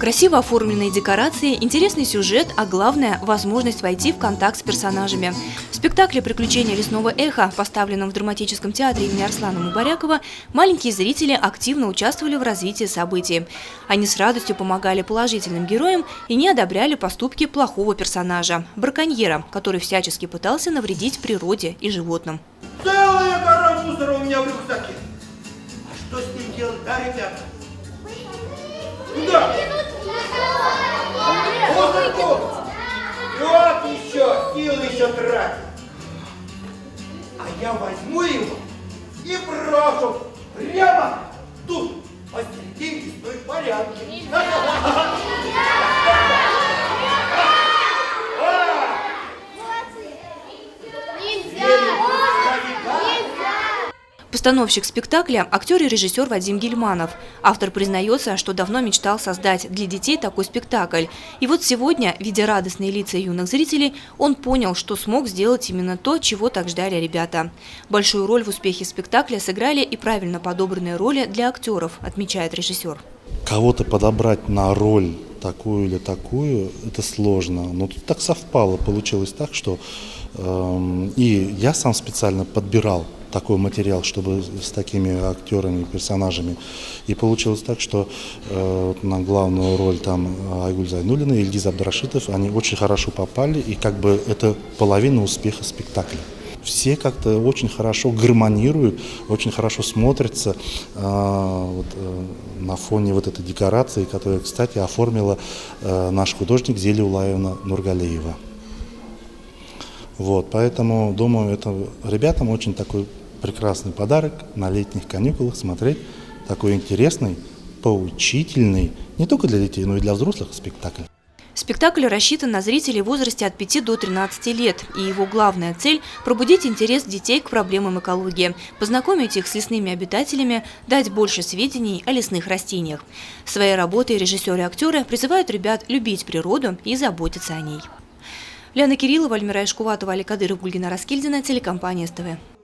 Красиво оформленные декорации, интересный сюжет, а главное – возможность войти в контакт с персонажами. В спектакле «Приключения лесного эха», поставленном в драматическом театре имени Арслана Мубарякова, маленькие зрители активно участвовали в развитии событий. Они с радостью помогали положительным героям и не одобряли поступки плохого персонажа – браконьера, который всячески пытался навредить природе и животным. Целая гора мусора у меня в рюкзаке. А что с ним делать, да, ребята? Куда? Мусорку! Вот еще, силы еще тратить. А я возьму его и брошу прямо тут, посередине лесной полянки. Постановщик спектакля – актер и режиссер Вадим Гильманов. Автор признается, что давно мечтал создать для детей такой спектакль. И вот сегодня, видя радостные лица юных зрителей, он понял, что смог сделать именно то, чего так ждали ребята. Большую роль в успехе спектакля сыграли и правильно подобранные роли для актеров, отмечает режиссер. Кого-то подобрать на роль такую или такую – это сложно. Но тут так совпало, получилось так, что и я сам специально подбирал такой материал, чтобы с такими актерами, персонажами. И получилось так, что на главную роль там Айгуль Зайнуллина и Ильгиз Абдрашитов, они очень хорошо попали, и как бы это половина успеха спектакля. Все как-то очень хорошо гармонируют, очень хорошо смотрятся на фоне вот этой декорации, которую, кстати, оформила наш художник Зелия Улаевна Нургалеева. Вот, поэтому, думаю, это ребятам очень такой прекрасный подарок на летних каникулах смотреть такой интересный, поучительный, не только для детей, но и для взрослых спектакль. Спектакль рассчитан на зрителей в возрасте от 5 до 13 лет, и его главная цель – пробудить интерес детей к проблемам экологии, познакомить их с лесными обитателями, дать больше сведений о лесных растениях. Своей работой режиссеры и актеры призывают ребят любить природу и заботиться о ней. Лена Кириллова, Альмира Ишкуватова, Али Кадыров, Гульгина Раскильдина, телекомпания СТВ.